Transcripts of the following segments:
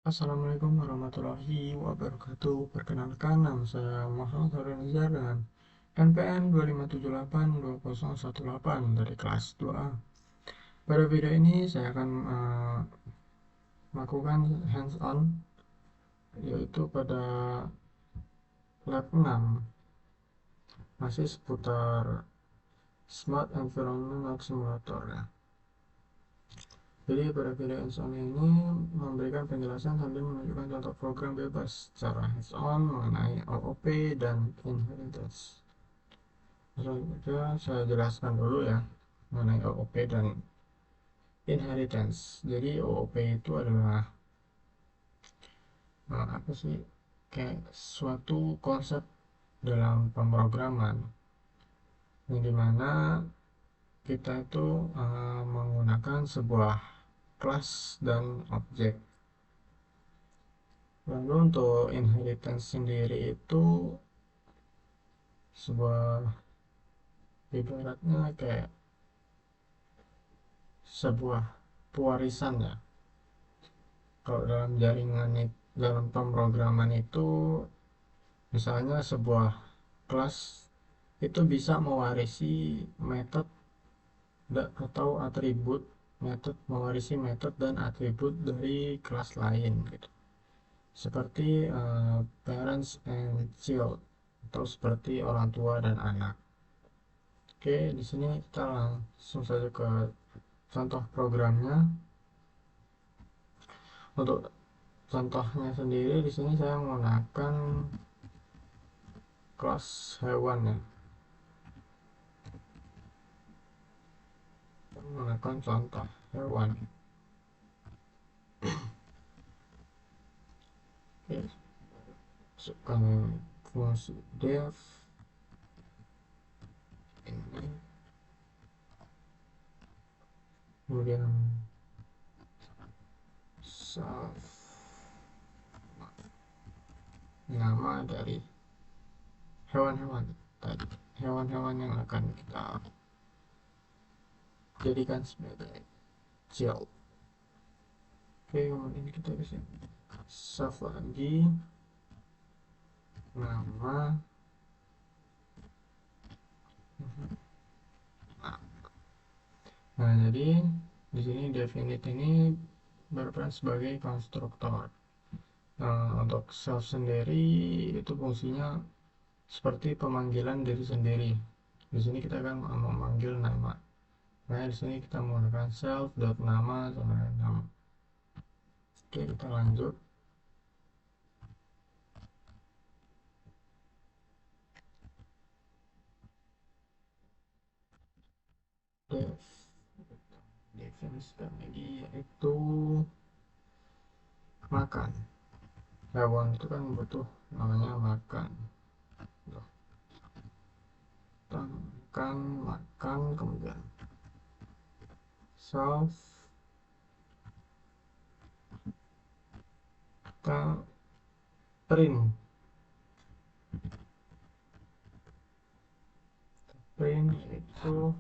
Assalamualaikum warahmatullahi wabarakatuh. Perkenalkan, nama saya Muhammad Harun Nizar dengan NPM 25782018 dari kelas 2A. Pada video ini saya akan melakukan hands-on, yaitu pada lab 6, masih seputar Smart Environment Simulator ya. Jadi pada video hands-on ini memberikan penjelasan sambil menunjukkan contoh program bebas secara hands-on mengenai OOP dan inheritance. Selanjutnya saya jelaskan dulu ya mengenai OOP dan inheritance. Jadi OOP itu adalah apa sih, kayak suatu konsep dalam pemrograman yang dimana kita itu menggunakan sebuah kelas dan objek. Lalu untuk inheritance sendiri itu sebuah, ibaratnya kayak sebuah pewarisan ya. Kalau dalam jaringan dalam pemrograman itu, misalnya sebuah kelas itu bisa mewarisi metode atau atribut, mewarisi metode dan atribut dari kelas lain gitu. Seperti parents and child, atau seperti orang tua dan anak. Oke, di sini kita langsung saja ke contoh programnya. Untuk contohnya sendiri di sini saya menggunakan kelas hewan ya. Menggunakan contoh hewan. Oke, masukkan fungsi def ini, kemudian self, nama dari hewan-hewan tadi, hewan-hewan yang akan kita jadikan sebagai child. Oke, kemudian kita bisa save lagi nama. Nah, jadi di sini definite ini berperan sebagai konstruktor. Untuk self sendiri itu fungsinya seperti pemanggilan diri sendiri. Di sini kita akan memanggil nama. Nah, di sini kita menggunakan self dot nama sama nama. Oke, kita lanjut. Definisikan lagi, yaitu makan. Hewan itu kan butuh namanya makan. Makan, makan, kemudian self, kita print itu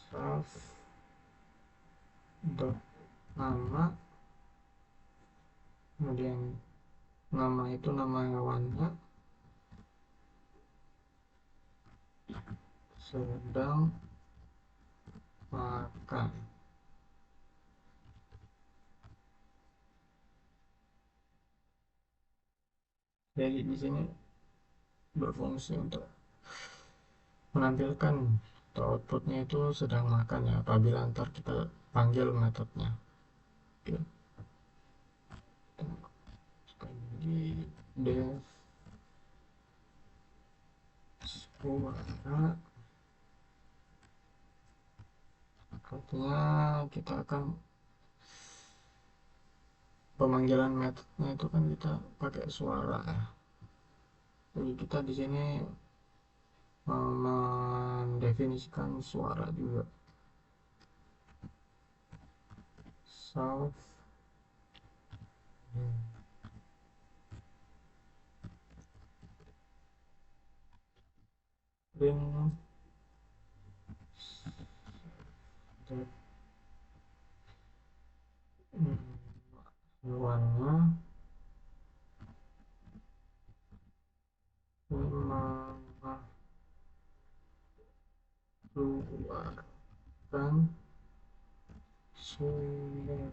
self dot nama, kemudian nama itu nama hewannya, sedang makan. Jadi di sini berfungsi untuk menampilkan atau outputnya itu sedang makan ya, apabila ntar kita panggil metodenya. Oke, sekali lagi def suara, artinya kita akan pemanggilan metodenya itu kan kita pakai suara ya. Jadi kita di sini mendefinisikan suara juga. Self print hewannya mengeluarkan suara.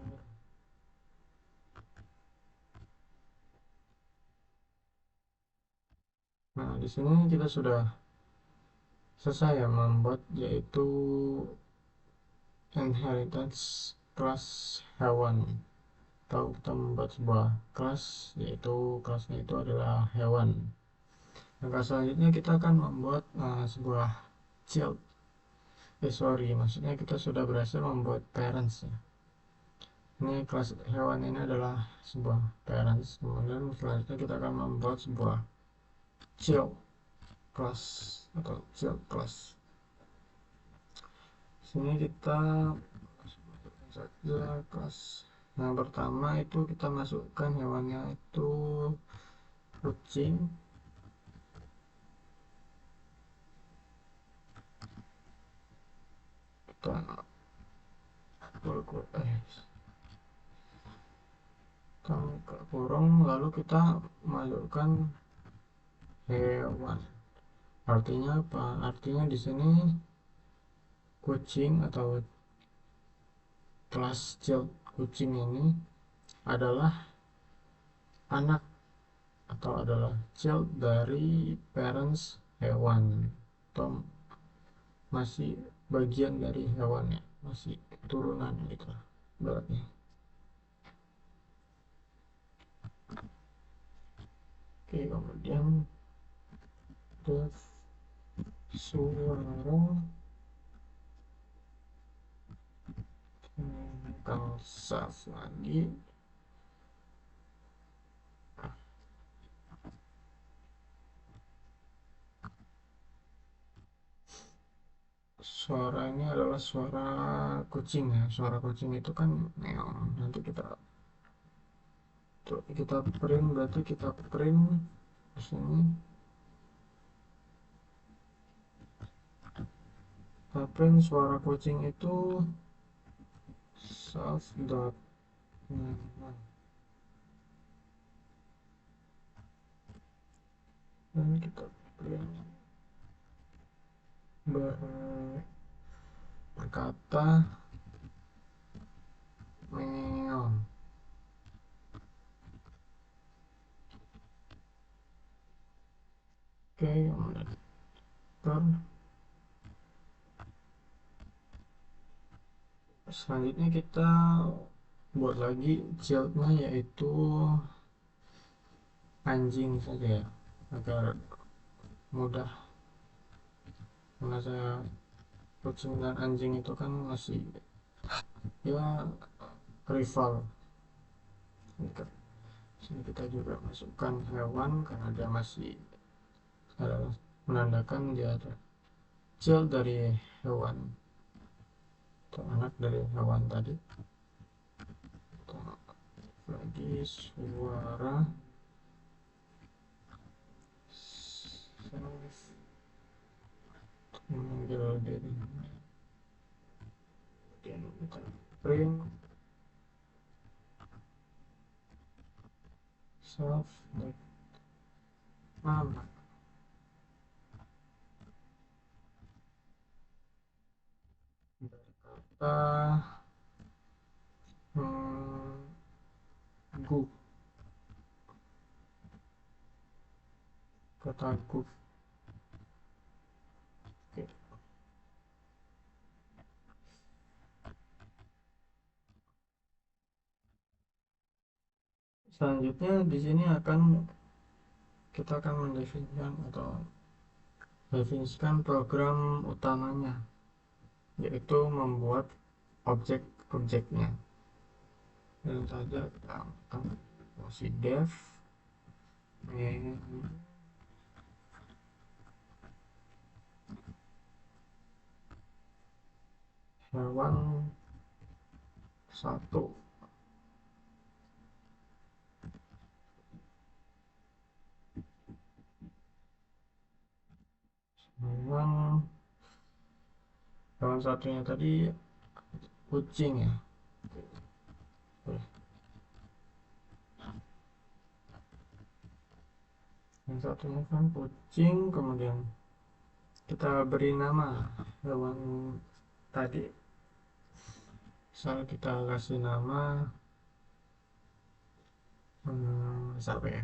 Nah, di sini kita sudah selesai ya membuat, yaitu inheritance kelas hewan. Atau kita membuat sebuah kelas, yaitu kelasnya itu adalah hewan. Langkah selanjutnya kita akan membuat sebuah child. Sorry, maksudnya kita sudah berhasil membuat parents ya. Ini kelas hewan ini adalah sebuah parents. Kemudian selanjutnya kita akan membuat sebuah child class atau child class. Sini kita masukkan saja kelas. Yang pertama itu kita masukkan hewannya itu kucing. Kita kurung, lalu kita masukkan hewan. Artinya apa? Artinya di sini kucing atau kelas child kucing ini adalah anak atau adalah child dari parents hewan, atau masih bagian dari hewannya, masih turunan gitu berarti. Oke, kemudian def suara self lagi. Suara ini adalah suara kucing ya. Suara kucing itu kan meong. Nanti kita print, berarti kita print di sini. Kita print suara kucing itu self dot dan kita print berkata meong. Oke, kemudian selanjutnya kita buat lagi childnya, yaitu anjing saja ya, agar mudah, karena saya kucing dan anjing itu kan masih ya rival. Sini kita juga masukkan hewan karena dia masih adalah menandakan dia ada child dari hewan atau anak dari hewan tadi. Kita lagi suara memanggil diri. Kemudian kita print self nama. Berkata guk, kata guk. Oke. Selanjutnya di sini kita akan mendefinisikan atau definisikan program utamanya, yaitu membuat objek-objeknya. Dan saja kita akan fungsi def hewan 1. Hewan satunya tadi kucing ya. satunya kan kucing, kemudian kita beri nama hewan tadi. Misal kita kasih nama siapa ya,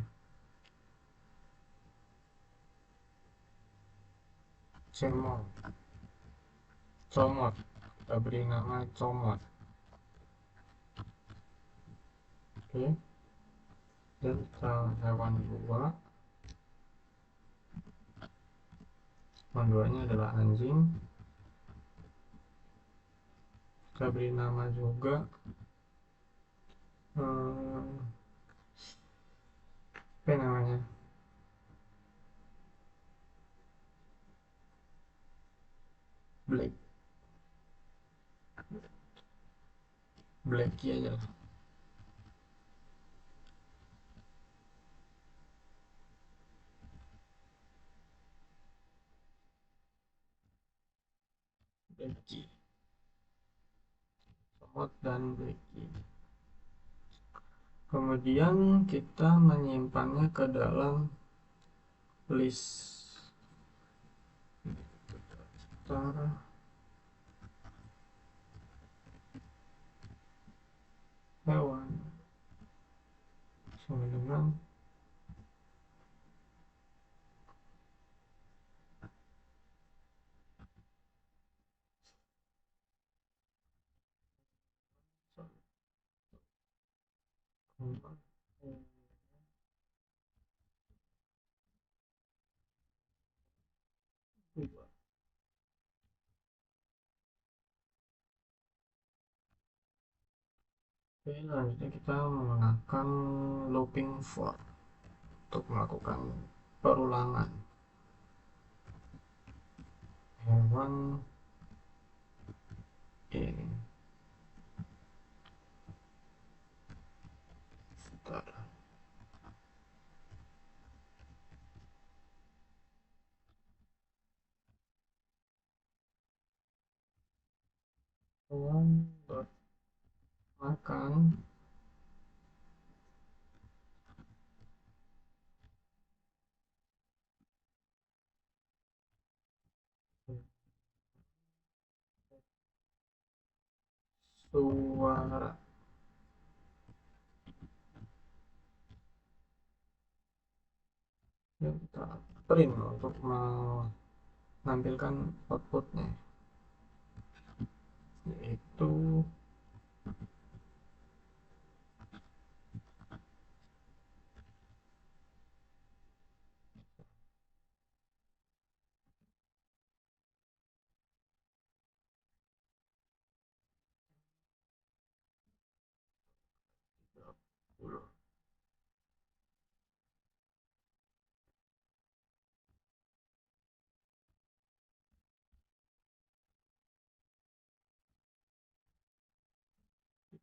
cemol, comot, kita beri nama comot. Oke, dan kita hewan dua, hewan duanya adalah anjing, kita beri nama juga hmm, apa namanya, Black, Blacky aja lah. Blacky, comot dan Blacky. Kemudian kita menyimpannya ke dalam list daftar hewan sama dengan dua. Oke, selanjutnya kita menggunakan looping for untuk melakukan perulangan hewan ini. Bentar. Hewan makan suara. Ya, kita print untuk menampilkan outputnya, yaitu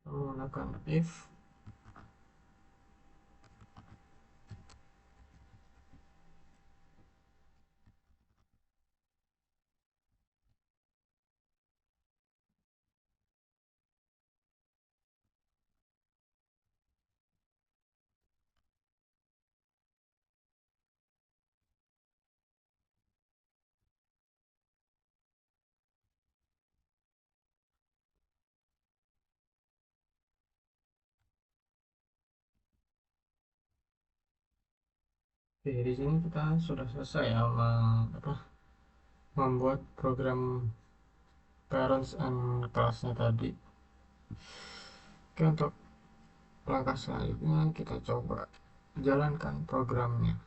kita menggunakan if. Oke, di sini kita sudah selesai ya membuat program parents and classnya tadi. Oke, untuk langkah selanjutnya kita coba jalankan programnya.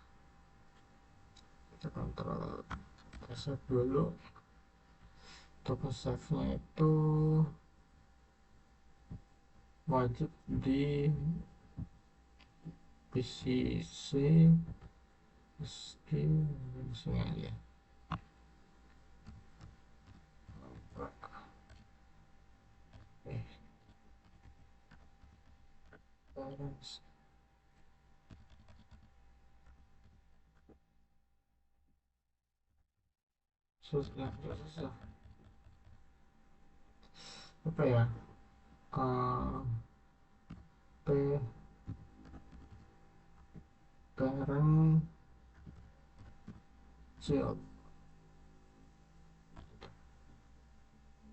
Kita kontrol, kita save dulu. Untuk save nya itu wajib di PCC di sini aja. Oke, parents. Susah, susah. Apa ya? Uh, P parent child.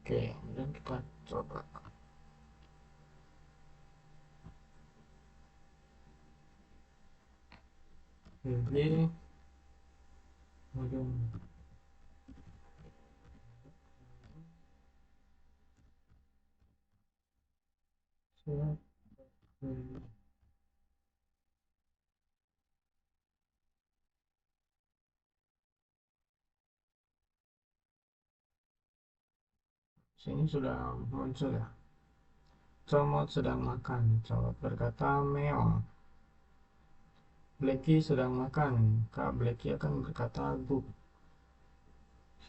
Oke, kemudian kita coba pilih kemudian child. Sini sudah muncul ya. Comot sedang makan. Comot berkata meong. Blacky sedang makan. Kak Blacky akan berkata guk.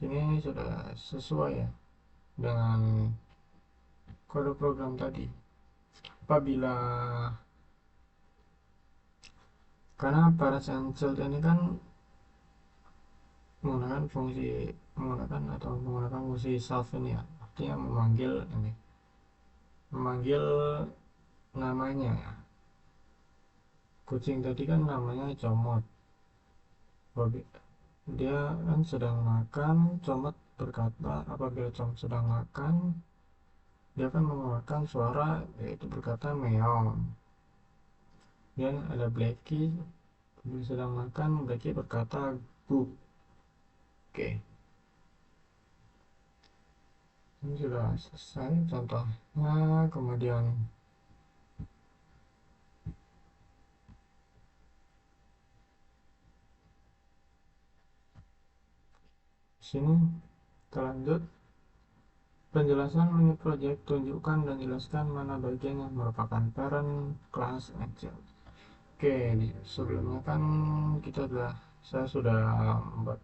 Sini sudah sesuai ya dengan kode program tadi. Apabila karena parents and child ini kan menggunakan fungsi self ini ya, artinya memanggil namanya ya. Kucing tadi kan namanya Comot. Dia kan sedang makan. Comot berkata apabila Comot sedang makan, dia akan mengeluarkan suara yaitu berkata meong. Dan ada Blacky, apabila sedang makan Blacky berkata guk. Oke, ini sudah selesai contohnya. Kemudian sini kita lanjut. Penjelasan mini project, tunjukkan dan jelaskan mana bagian yang merupakan parent, class, and child. Oke, sebelumnya kan saya sudah membuat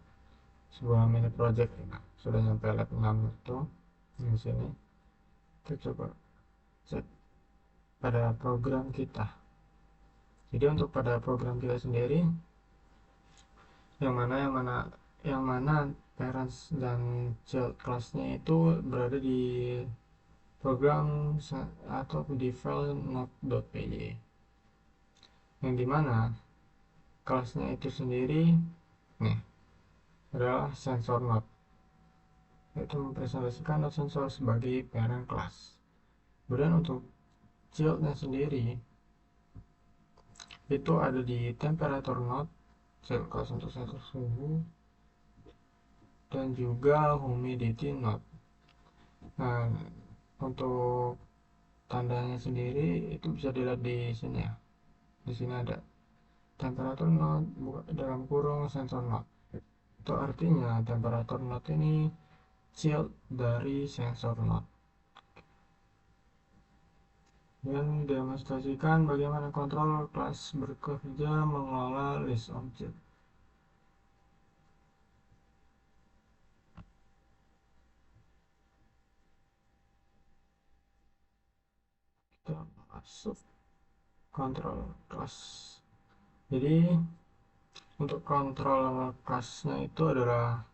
sebuah mini project ya. Sudah nyampe lab 6 itu di sini. Kita coba cek pada program kita. Jadi untuk pada program kita sendiri, yang mana parents dan child classnya itu berada di program atau di file node.py, yang dimana kelasnya itu sendiri nih adalah sensor node, yaitu mempresentasikan node sensor sebagai parent class. Kemudian untuk childnya sendiri itu ada di temperature node, child class untuk sensor suhu, dan juga humidity node. Nah, untuk tandanya sendiri itu bisa dilihat di sini ya. Di sini ada temperature node dalam kurung sensor node. Itu artinya temperature node ini child dari sensor node. Dan demonstrasikan bagaimana kontrol kelas bekerja mengelola list object. Kita masuk kontrol kelas. Jadi untuk kontrol kelasnya itu adalah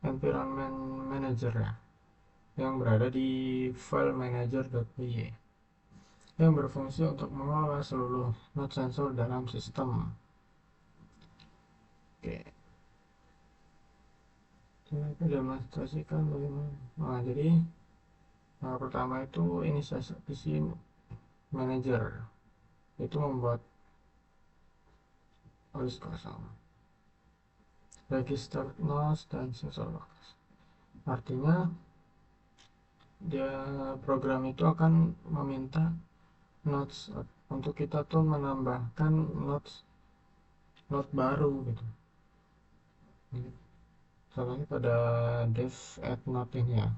environment manager ya, yang berada di file manager.py, yang berfungsi untuk mengelola seluruh node sensor dalam sistem. Oke, kita demonstrasikan bagaimana. Nah, jadi pertama itu inisiasi manager, itu membuat list kosong, register nodes dan sensor logs. Artinya dia program itu akan meminta nodes untuk kita tuh menambahkan node baru gitu. Contohnya pada dev add node ini ya.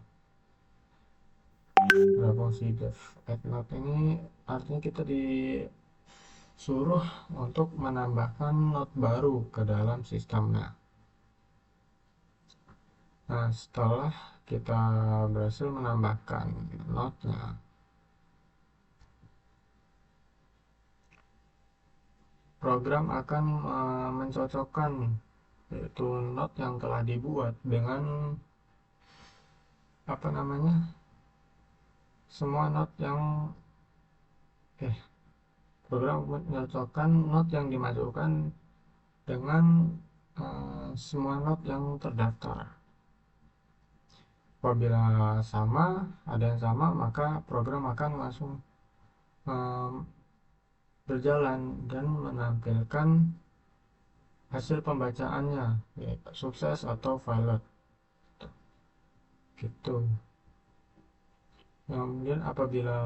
Pada fungsi dev add node ini artinya kita disuruh untuk menambahkan node baru ke dalam sistemnya. Nah, setelah kita berhasil menambahkan node-nya, program akan mencocokkan yaitu node yang telah dibuat dengan semua node yang program mencocokkan node yang dimasukkan dengan semua node yang terdaftar. Apabila sama, ada yang sama, maka program akan langsung berjalan dan menampilkan hasil pembacaannya, yaitu sukses atau failed gitu. Kemudian apabila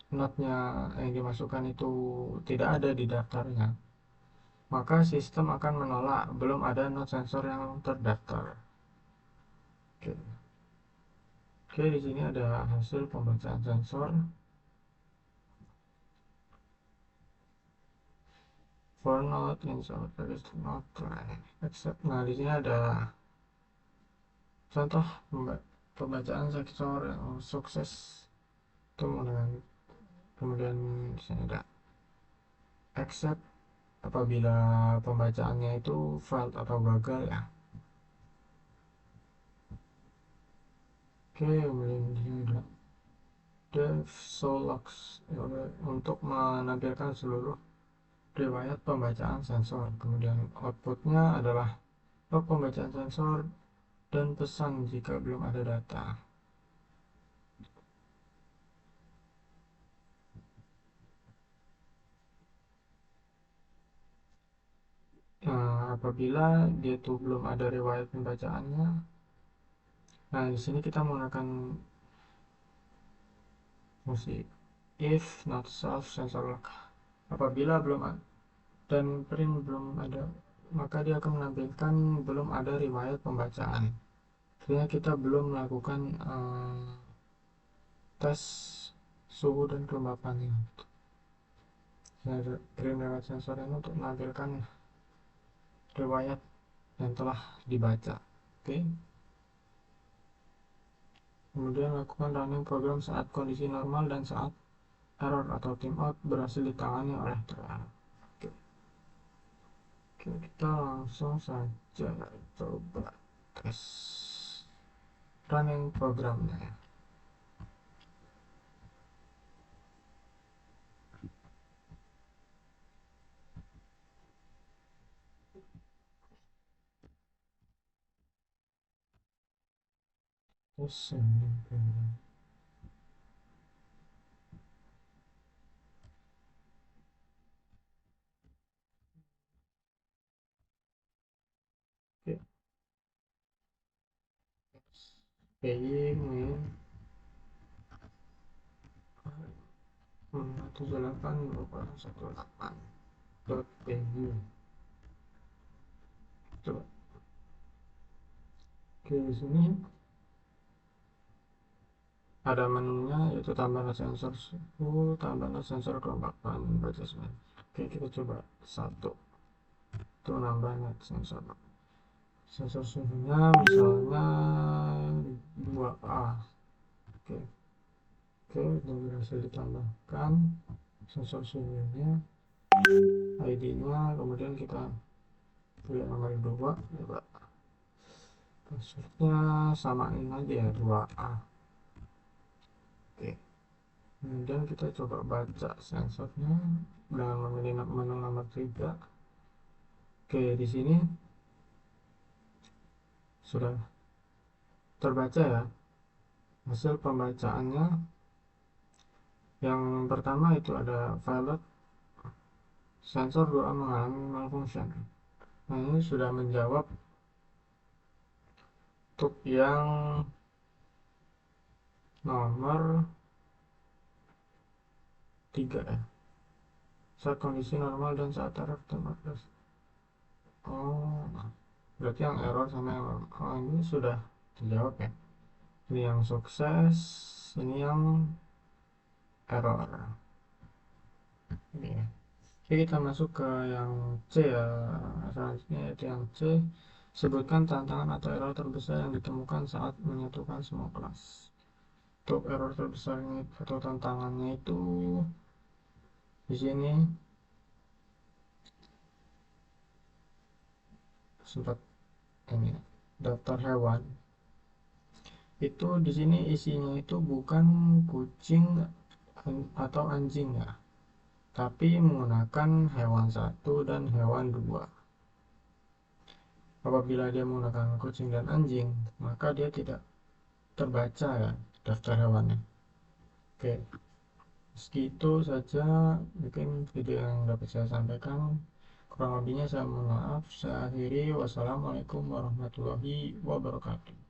node-nya yang dimasukkan itu tidak ada di daftarnya, maka sistem akan menolak belum ada node sensor yang terdaftar. Oke, Oke, di sini ada hasil pembacaan sensor. For node insert there is not except. Nah, di sini ada contoh pembacaan sensor yang sukses itu dengan kemudian di sini ada except apabila pembacaannya itu failed atau gagal ya. Oke, kemudian di sini ada dev solox untuk menampilkan seluruh riwayat pembacaan sensor. Kemudian outputnya adalah log pembacaan sensor dan pesan jika belum ada data. Apabila dia itu belum ada riwayat pembacaannya, nah di sini kita menggunakan fungsi if not self sensor log. Apabila belum dan print belum ada, maka dia akan menampilkan belum ada riwayat pembacaan. Artinya kita belum melakukan tes suhu dan kelembapannya. Nah, print riwayat sensor ini untuk menampilkan riwayat yang telah dibaca. Oke. Kemudian lakukan running program saat kondisi normal dan saat error atau timeout berhasil ditangani oleh trial. Oke. Oke, kita langsung saja coba tes running programnya ya. Tes running program. Oke. Paying main 78.218.py. Coba. Oke, di sini ada menunya yaitu tambahan sensor suhu, tambahan sensor kelembapan baca semen. Oke, kita coba satu. Itu nambahan sensor suhunya misalnya 2A. Oke. Oke, itu berhasil ditambahkan sensor suhunya, ID-nya, kemudian kita pilih nomor 2, coba passwordnya samain aja ya 2A. Oke, kemudian kita coba baca sensornya dengan memilih menu nomor 3. Oke, di sini sudah terbaca ya hasil pembacaannya. Yang pertama itu ada failed sensor 2A mengalami malfunction. Nah, ini sudah menjawab untuk yang nomor 3 ya, saat kondisi normal dan saat error 15. Oh, berarti yang error sama yang ini sudah terjawab ya. Ini yang sukses, ini yang error. Ini ya. Oke, kita masuk ke yang C ya. Selanjutnya yaitu yang C. Sebutkan tantangan atau error terbesar yang ditemukan saat menyatukan semua kelas. Untuk error terbesarnya atau tantangannya itu di sini sempat ini daftar hewan itu di sini isinya itu bukan kucing atau anjing ya, tapi menggunakan hewan 1 dan hewan 2. apabila dia menggunakan kucing dan anjing, maka dia tidak terbaca ya daftar hewannya. Oke, segitu saja mungkin video yang dapat saya sampaikan. Kurang lebihnya saya mohon maaf. Saya akhiri. Wassalamualaikum warahmatullahi wabarakatuh.